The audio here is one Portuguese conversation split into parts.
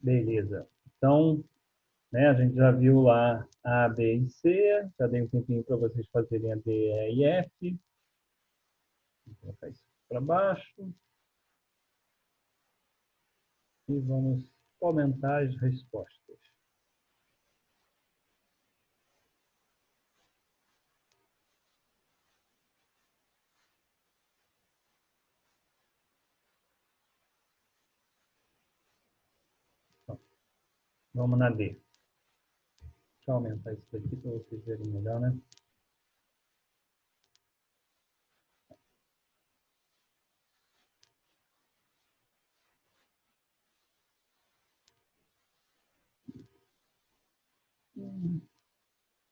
Beleza. Então, né, a gente já viu lá A, B e C. Já dei um tempinho para vocês fazerem a D, E e F. Vou colocar isso para baixo. E vamos comentar as respostas. Então, vamos na D. Deixa eu aumentar isso daqui para vocês verem melhor, né?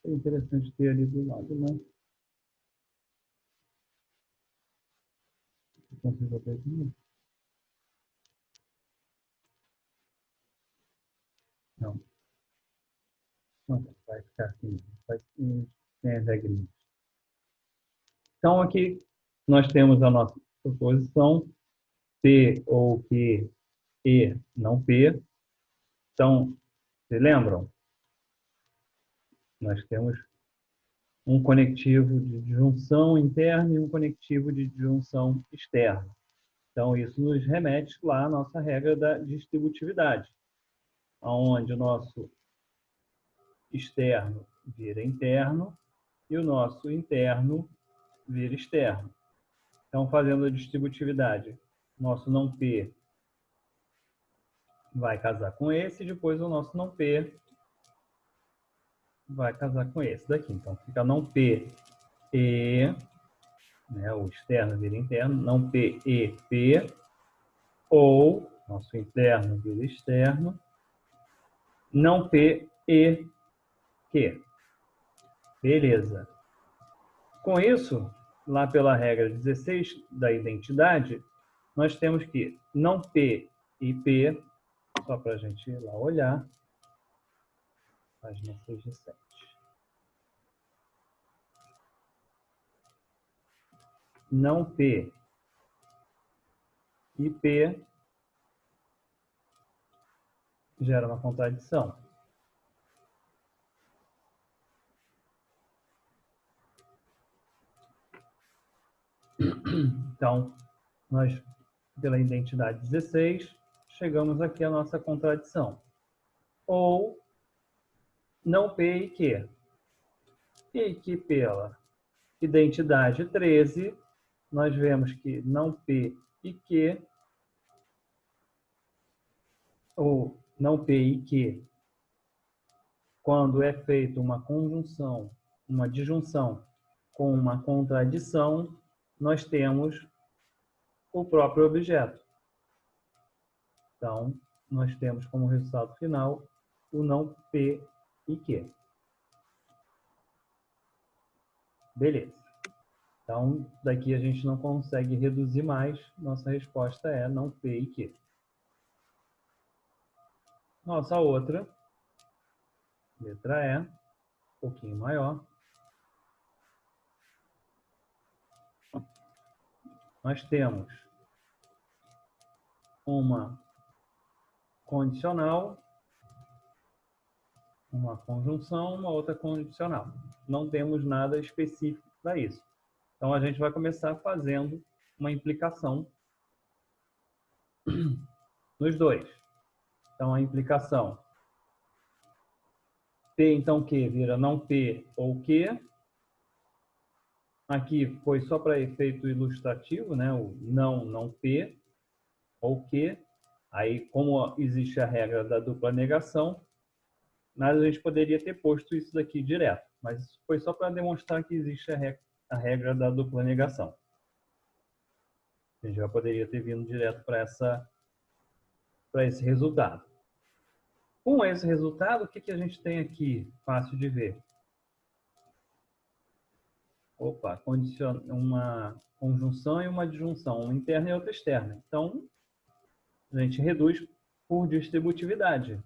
É interessante ter ali do lado, né? Consigo botar aqui? Não. Não, vai ficar assim. Vai sem as regrinhas. Então, aqui nós temos a nossa proposição P ou Q, E, não P. Então, se lembram? Nós temos um conectivo de disjunção interna e um conectivo de disjunção externa. Então, isso nos remete lá à nossa regra da distributividade, onde o nosso externo vira interno e o nosso interno vira externo. Então, fazendo a distributividade, nosso não P vai casar com esse, e depois o nosso não P vai casar com esse daqui. Então, fica não P, E, né, o externo vira interno, não P, E, P, ou nosso interno vira externo, não P, E, Q. Beleza. Com isso, lá pela regra 16 da identidade, nós temos que não P e P, só para a gente ir lá olhar, página 6 de 7. Não P e P gera uma contradição. Então, nós, pela identidade 16, chegamos aqui à nossa contradição. Ou não P e Q. E que pela identidade 13, nós vemos que não P e Q, ou não P e Q, quando é feita uma conjunção, uma disjunção com uma contradição, nós temos o próprio objeto. Então, nós temos como resultado final o não P e Q. Beleza. Então, daqui a gente não consegue reduzir mais. Nossa resposta é não P e Q. Nossa outra, letra E, um pouquinho maior. Nós temos uma condicional, uma conjunção, uma outra condicional. Não temos nada específico para isso. Então, a gente vai começar fazendo uma implicação nos dois. Então, a implicação P, então, Q vira não P ou Q. Aqui foi só para efeito ilustrativo, né? O não P ou Q. Aí, como existe a regra da dupla negação, mas a gente poderia ter posto isso daqui direto. Mas foi só para demonstrar que existe a regra da dupla negação. A gente já poderia ter vindo direto para esse resultado. Com esse resultado, o que a gente tem aqui? Fácil de ver. Opa, uma conjunção e uma disjunção, uma interna e outra externa. Então, a gente reduz por distributividade.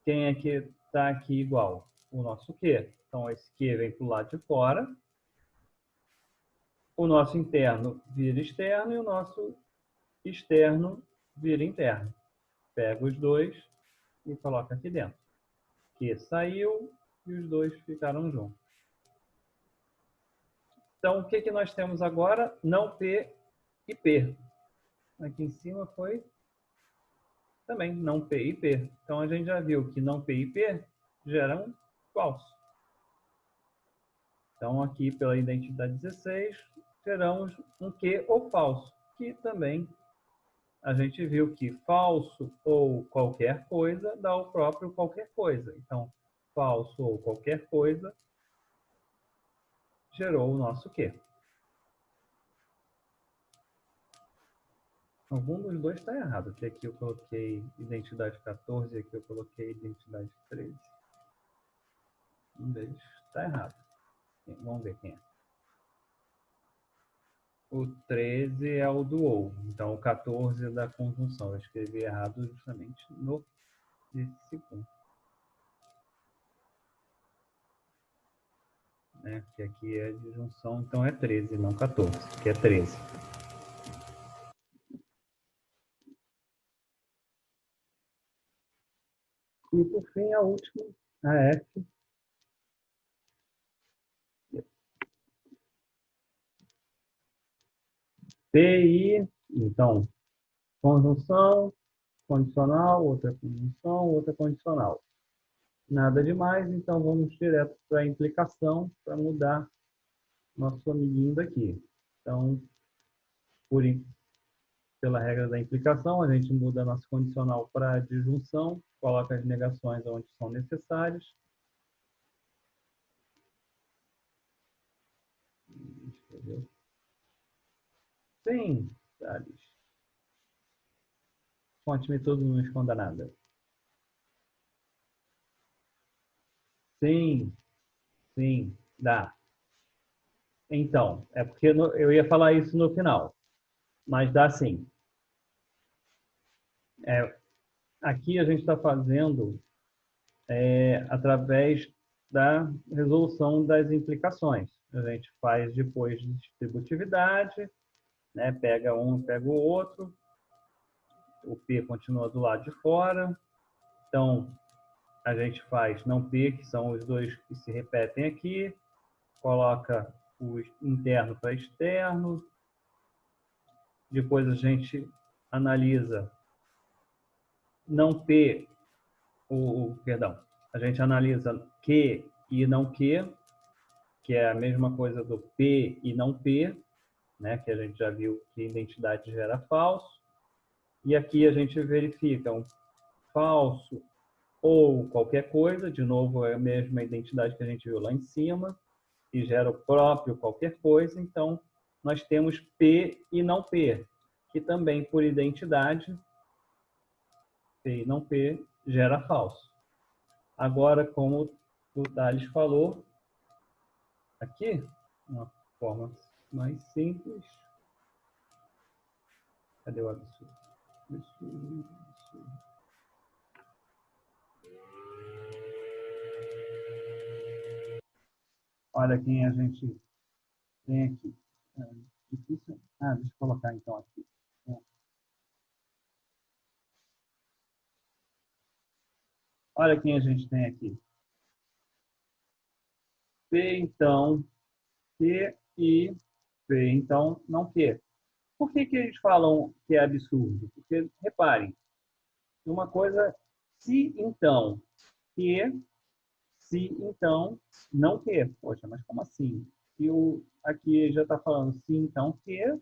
Quem é que está aqui igual? O nosso Q. Então, esse Q vem para o lado de fora. O nosso interno vira externo e o nosso externo vira interno. Pega os dois e coloca aqui dentro. Q saiu e os dois ficaram juntos. Então, o que nós temos agora? Não P e P. Aqui em cima foi também não P e P. Então, a gente já viu que não P e P geram falso. Então, aqui pela identidade 16, geramos um Q ou falso, que também a gente viu que falso ou qualquer coisa dá o próprio qualquer coisa. Então, falso ou qualquer coisa gerou o nosso Q. Algum dos dois está errado, porque aqui eu coloquei identidade 14 e aqui eu coloquei identidade 13. Um deles está errado. Vamos ver quem é. O 13 é o do ou, então o 14 é da conjunção. Eu escrevi errado justamente no segundo. Né? Que aqui é de junção, então é 13, não 14, que é 13. E por fim, a última, a F. PI, então, conjunção, condicional, outra conjunção, outra condicional. Nada demais, então vamos direto para a implicação para mudar nosso amiguinho daqui. Então, pela regra da implicação, a gente muda nosso condicional para disjunção, coloca as negações onde são necessárias. Sim, Thales. Conte-me tudo, não esconda nada. Sim, sim, dá. Então, é porque eu ia falar isso no final, mas dá sim. Aqui a gente está fazendo através da resolução das implicações. A gente faz depois de distributividade, né? Pega um, pega o outro, o P continua do lado de fora. Então, a gente faz não P, que são os dois que se repetem aqui, coloca o interno para externo, depois a gente analisa não P, perdão, a gente analisa Q e não Q, que é a mesma coisa do P e não P, né, que a gente já viu que identidade gera falso. E aqui a gente verifica um falso ou qualquer coisa, de novo é a mesma identidade que a gente viu lá em cima, e gera o próprio qualquer coisa. Então, nós temos P e não P, que também por identidade, P e não P, gera falso. Agora, como o Thales falou, aqui, uma forma mais simples. Cadê o absurdo? Absurdo, absurdo. Olha quem a gente tem aqui. Difícil. Deixa eu colocar então aqui. Olha quem a gente tem aqui. P, então, Q e P, então, não Q. Por que eles falam que é absurdo? Porque, reparem, uma coisa, se então Q, se então não Q. Poxa, mas como assim? E aqui já está falando se então Q,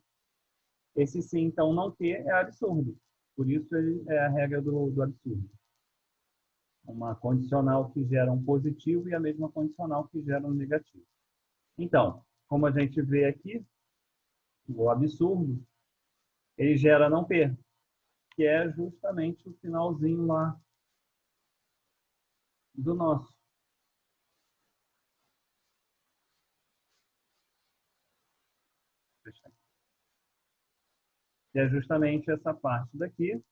esse se então não Q é absurdo. Por isso é a regra do absurdo. Uma condicional que gera um positivo e a mesma condicional que gera um negativo. Então, como a gente vê aqui, o absurdo, ele gera não P, que é justamente o finalzinho lá do nosso. Que é justamente essa parte daqui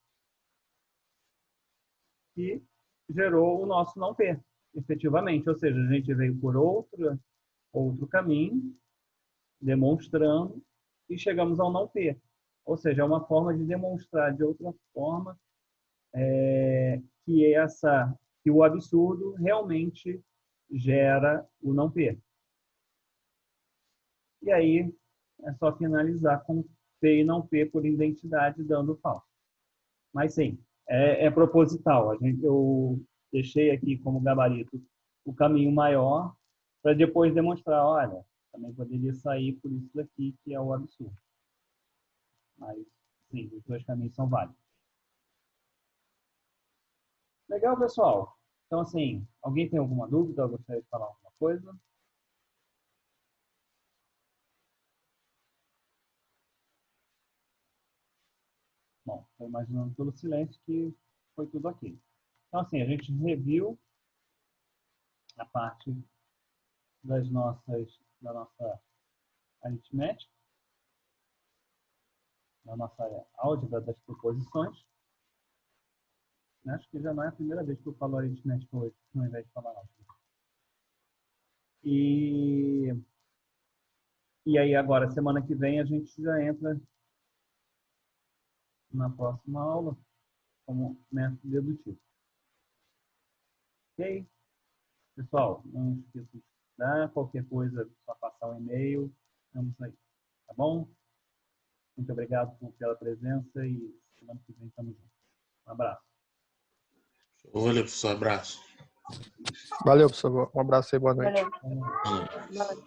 que gerou o nosso não P, efetivamente. Ou seja, a gente veio por outro caminho, demonstrando, e chegamos ao não P. Ou seja, é uma forma de demonstrar de outra forma que o absurdo realmente gera o não P. E aí é só finalizar com P e não P por identidade, dando falso. Mas sim, é proposital. Eu deixei aqui como gabarito o caminho maior para depois demonstrar, olha, também poderia sair por isso daqui, que é o absurdo. Mas, sim, os dois caminhos são válidos. Legal, pessoal? Então, assim, alguém tem alguma dúvida? Eu gostaria de falar alguma coisa? Bom, estou imaginando pelo silêncio que foi tudo ok. Então, assim, a gente reviu a parte da nossa aritmética, da nossa álgebra das proposições. Acho que já não é a primeira vez que eu falo aritmética hoje, ao invés de falar álgebra. E aí, agora, semana que vem, a gente já entra na próxima aula como método dedutivo. Ok? Pessoal, não esqueça de estudar. Qualquer coisa, só passar um e-mail. Estamos aí. Tá bom? Muito obrigado pela presença e semana que vem estamos juntos. Um abraço. Valeu, professor. Abraço. Valeu, professor. Um abraço e boa noite. Valeu.